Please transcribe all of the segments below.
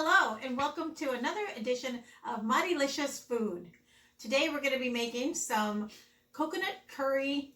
Hello and welcome to another edition of My Delicious Food. Today we're going to be making some coconut curry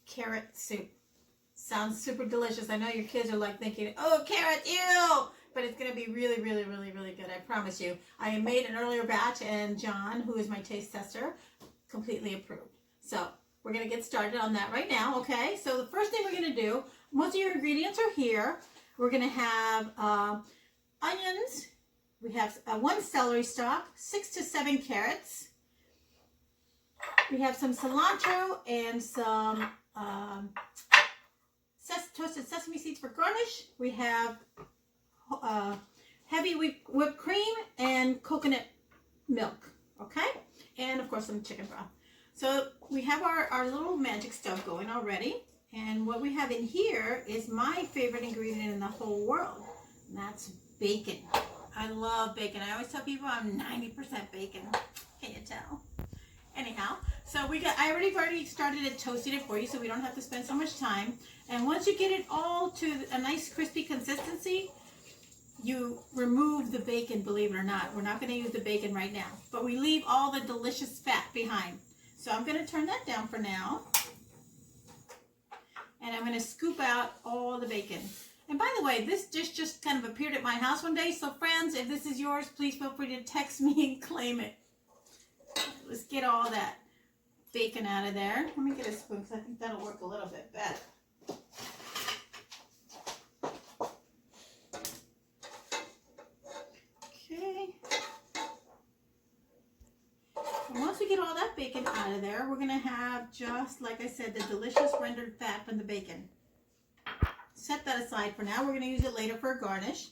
carrot soup. Sounds super delicious. I know your kids are like thinking, oh, carrot, ew! But it's going to be really, really, really, really good. I promise you. I made an earlier batch and John, who is my taste tester, completely approved. So we're going to get started on that right now, okay? So the first thing we're going to do, most of your ingredients are here. We're going to have onions. We have one celery stalk, 6 to 7 carrots. We have some cilantro and some toasted sesame seeds for garnish. We have heavy whipped cream and coconut milk, okay? And of course some chicken broth. So we have our little magic stove going already. And what we have in here is my favorite ingredient in the whole world. And that's bacon. I love bacon. I always tell people I'm 90% bacon. Can you tell? Anyhow, so I already started it, toasted it for you so we don't have to spend so much time. And once you get it all to a nice crispy consistency, you remove the bacon, believe it or not. We're not going to use the bacon right now, but we leave all the delicious fat behind. So I'm going to turn that down for now. And I'm going to scoop out all the bacon. And by the way, this dish just kind of appeared at my house one day. So friends, if this is yours, please feel free to text me and claim it. Let's get all that bacon out of there. Let me get a spoon because I think that'll work a little bit better. Okay. And once we get all that bacon out of there, we're going to have, just like I said, the delicious rendered fat from the bacon. Set that aside for now. We're going to use it later for a garnish.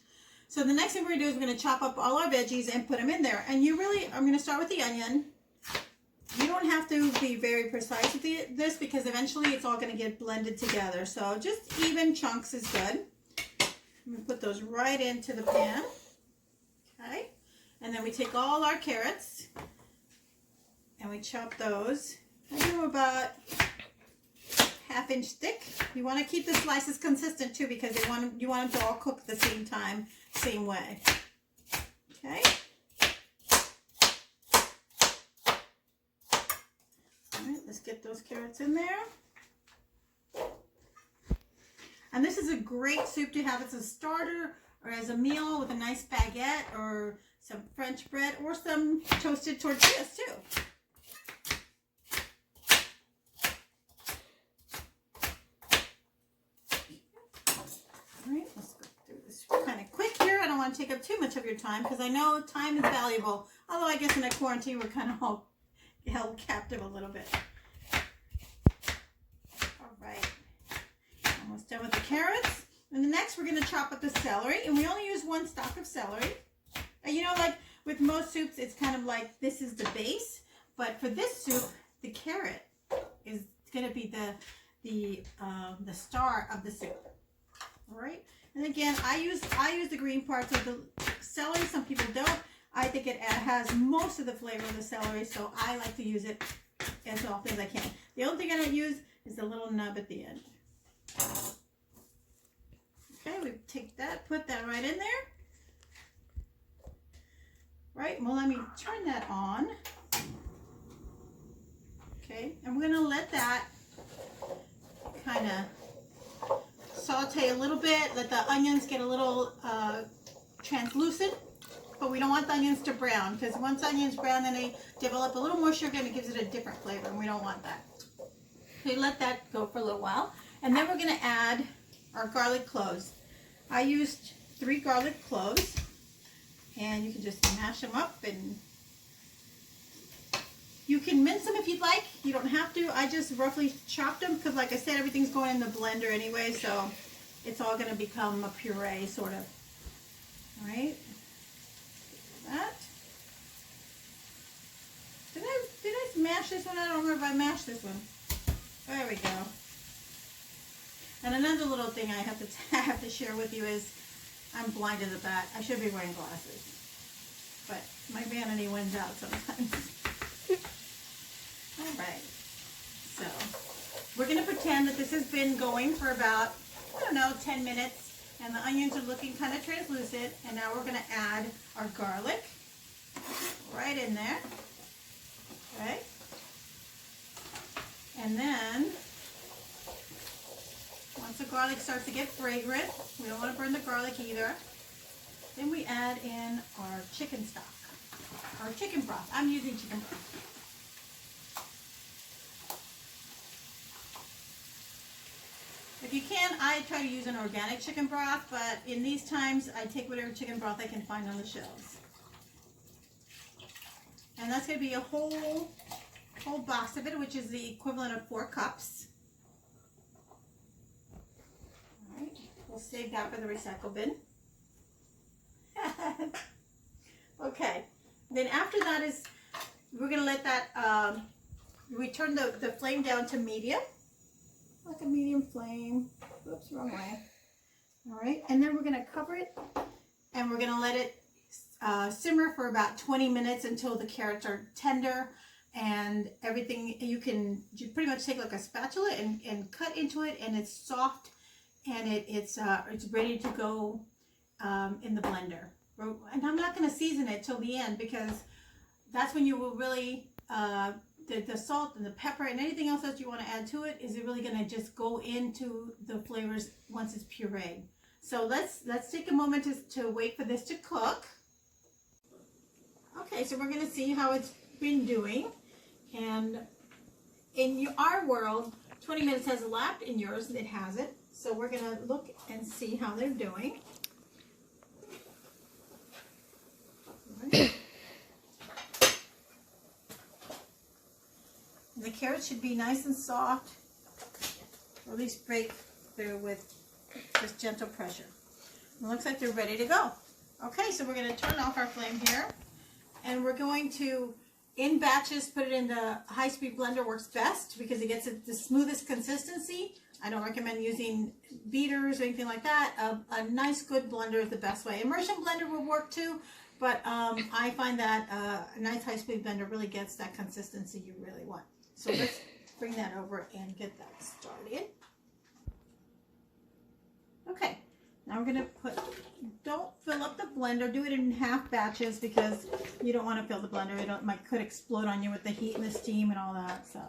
So the next thing we're going to do is we're going to chop up all our veggies and put them in there. And I'm going to start with the onion. You don't have to be very precise with this because eventually it's all going to get blended together. So just even chunks is good. I'm going to put those right into the pan. Okay. And then we take all our carrots and we chop those. I do about half-inch thick. You want to keep the slices consistent too because you want them to all cook at the same time, same way. Okay. All right, let's get those carrots in there. And this is a great soup to have as a starter or as a meal with a nice baguette or some French bread or some toasted tortillas too. To take up too much of your time because I know time is valuable, although I guess in a quarantine we're kind of all held captive a little bit. All right, almost done with the carrots. And next we're going to chop up the celery, and we only use one stalk of celery. And you know, like with most soups, it's kind of like this is the base, but for this soup, the carrot is going to be the star of the soup. All right. And again, I use the green parts of the celery. Some people don't. I think it has most of the flavor of the celery, so I like to use it as often as I can. The only thing I don't use is the little nub at the end. Okay, we take that, put that right in there. Right, well, let me turn that on. Okay, and we're going to let that kind of saute a little bit, let the onions get a little translucent, but we don't want the onions to brown because once onions brown, then they develop a little more sugar and it gives it a different flavor, and we don't want that. So let that go for a little while, and then we're going to add our garlic cloves. I used 3 garlic cloves, and you can just mash them up, and you can mince them if you'd like. You don't have to. I just roughly chopped them because, like I said, everything's going in the blender anyway, so it's all going to become a puree, sort of. All right. That. Did I mash this one? I don't remember if I mashed this one. There we go. And another little thing I have to share with you is I'm blind as a bat. I should be wearing glasses, but my vanity wins out sometimes. All right, so we're going to pretend that this has been going for about, I don't know, 10 minutes. And the onions are looking kind of translucent. And now we're going to add our garlic right in there. Okay. And then, once the garlic starts to get fragrant, we don't want to burn the garlic either, then we add in our chicken stock, our chicken broth. I'm using chicken broth. If you can, I try to use an organic chicken broth, but in these times, I take whatever chicken broth I can find on the shelves. And that's going to be a whole box of it, which is the equivalent of 4 cups. All right, we'll save that for the recycle bin. Okay, then after that is, we're going to let that, we turn the flame down to medium, like a medium flame. Oops, wrong way. All right, and then we're going to cover it, and we're going to let it simmer for about 20 minutes until the carrots are tender and everything. You pretty much take like a spatula and cut into it, and it's soft, and it's ready to go in the blender. And I'm not going to season it till the end, because that's when you will really, the salt and the pepper and anything else that you want to add to it is really going to just go into the flavors once it's pureed. So let's take a moment to wait for this to cook. Okay, so we're going to see how it's been doing. And in our world, 20 minutes has elapsed. In yours, it hasn't. So we're going to look and see how they're doing. The carrots should be nice and soft, or at least break through with just gentle pressure. It looks like they're ready to go. Okay, so we're going to turn off our flame here, and we're going to, in batches, put it in the high-speed blender. Works best because it gets the smoothest consistency. I don't recommend using beaters or anything like that. A nice, good blender is the best way. Immersion blender will work too, but I find that a nice high-speed blender really gets that consistency you really want. So let's bring that over and get that started. Okay, now we're going to don't fill up the blender. Do it in half batches because you don't want to fill the blender. It could explode on you with the heat and the steam and all that. So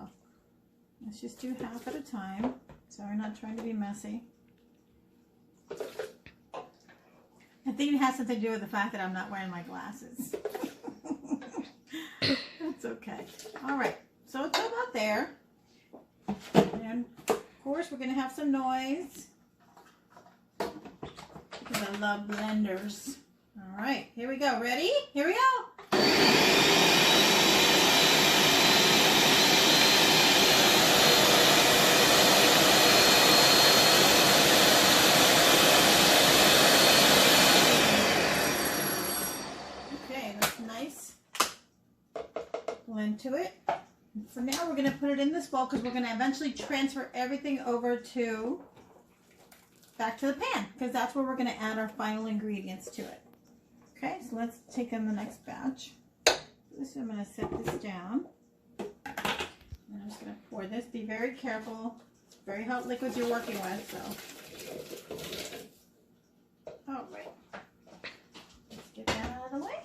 let's just do half at a time. So we're not trying to be messy. I think it has something to do with the fact that I'm not wearing my glasses. That's okay. All right. So it's about there. And of course we're going to have some noise, because I love blenders. All right, here we go. Ready? Here we go. Okay, that's nice. Blend to it. For now, we're going to put it in this bowl because we're going to eventually transfer everything over back to the pan, because that's where we're going to add our final ingredients to it. Okay, so let's take in the next batch. This, I'm going to set this down. And I'm just going to pour this. Be very careful. It's very hot liquids you're working with, so. All right. Let's get that out of the way.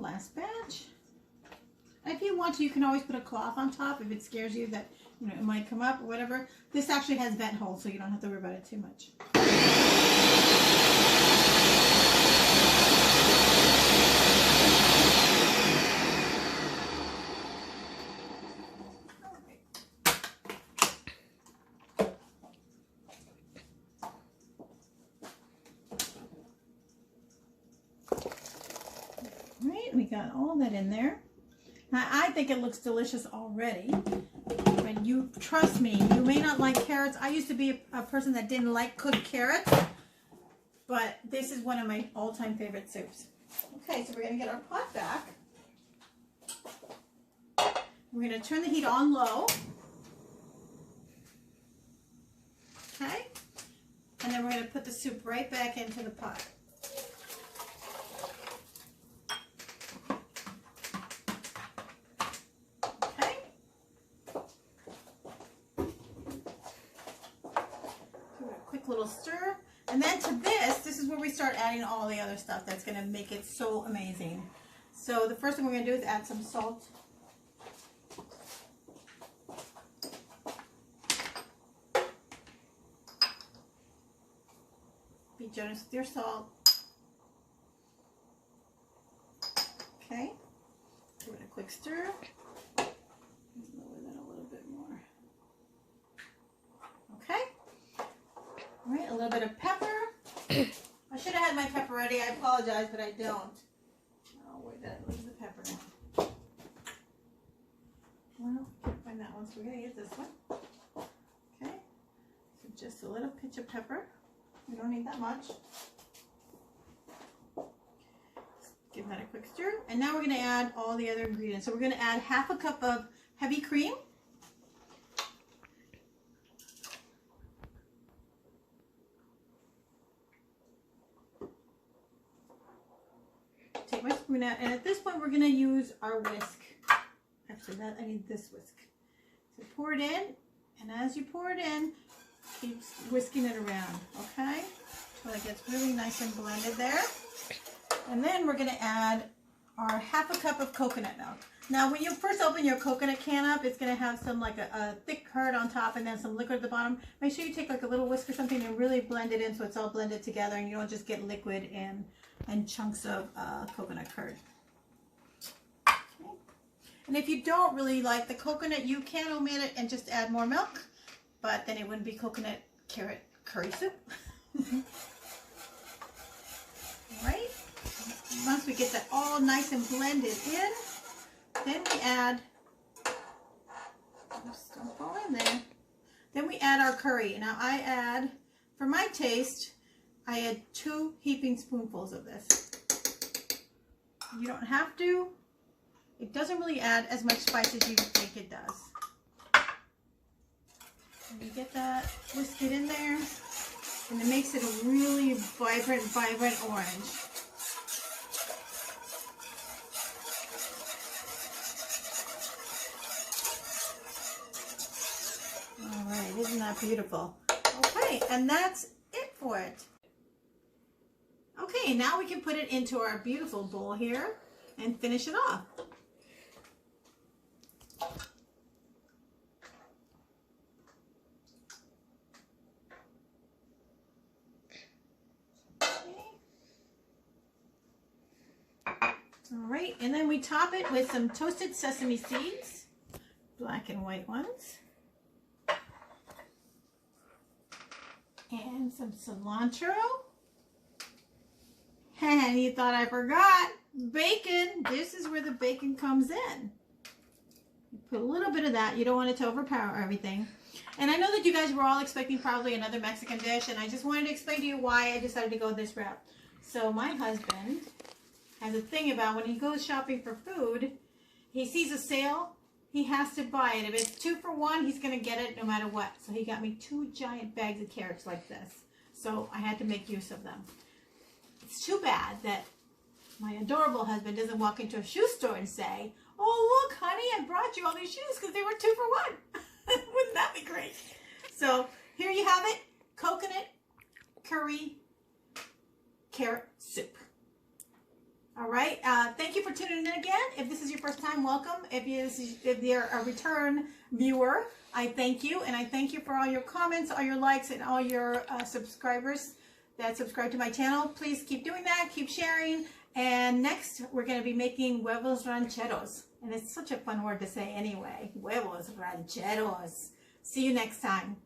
Last batch. If you want to, you can always put a cloth on top if it scares you that it might come up or whatever. This actually has vent holes, so you don't have to worry about it too much. We got all that in there. Now, I think it looks delicious already. But you trust me, you may not like carrots. I used to be a person that didn't like cooked carrots, but this is one of my all-time favorite soups. Okay, so we're going to get our pot back. We're going to turn the heat on low. Okay? And then we're going to put the soup right back into the pot. little stir. And then to this is where we start adding all the other stuff that's going to make it so amazing. So the first thing we're going to do is add some salt. Be generous with your salt. Okay. Give it a quick stir. Let's lower that a little bit more. Okay. All right, a little bit of pepper. I should have had my pepper ready. I apologize, but I don't. Oh, where did I lose the pepper now? Well, can't find that one, so we're going to use this one. Okay. So just a little pinch of pepper. We don't need that much. Give that a quick stir. And now we're going to add all the other ingredients. So we're going to add half a cup of heavy cream. Take my spoon out. And at this point, we're going to use our whisk. Actually, I need this whisk. So pour it in. And as you pour it in, keep whisking it around. Okay? Until it gets really nice and blended there. And then we're going to add our half a cup of coconut milk. Now, when you first open your coconut can up, it's going to have some like a thick curd on top and then some liquid at the bottom. Make sure you take like a little whisk or something and really blend it in so it's all blended together and you don't just get liquid and chunks of coconut curd. Okay. And if you don't really like the coconut, you can omit it and just add more milk, but then it wouldn't be coconut carrot curry soup. All right. Once we get that all nice and blended in, then we add, just don't fall in there. Then we add our curry. Now I add, for my taste, I add 2 heaping spoonfuls of this. You don't have to. It doesn't really add as much spice as you think it does. And you get that, whisk it in there, and it makes it a really vibrant orange. Alright, isn't that beautiful? Okay, and that's it for it. Okay, now we can put it into our beautiful bowl here and finish it off. Alright, and then we top it with some toasted sesame seeds, black and white ones. And some cilantro. And you thought I forgot bacon. This is where the bacon comes in. You put a little bit of that. You don't want it to overpower everything. And I know that you guys were all expecting probably another Mexican dish, and I just wanted to explain to you why I decided to go this route. So my husband has a thing about when he goes shopping for food, he sees a sale, he has to buy it. If it's 2 for 1, he's going to get it no matter what. So he got me 2 giant bags of carrots like this. So I had to make use of them. It's too bad that my adorable husband doesn't walk into a shoe store and say, "Oh, look, honey, I brought you all these shoes because they were 2 for 1. Wouldn't that be great? So here you have it, coconut curry carrot soup. All right, thank you for tuning in again. If this is your first time, welcome. If you're a return viewer, I thank you. And I thank you for all your comments, all your likes, and all your subscribers that subscribe to my channel. Please keep doing that, keep sharing. And next, we're going to be making huevos rancheros. And it's such a fun word to say anyway. Huevos rancheros. See you next time.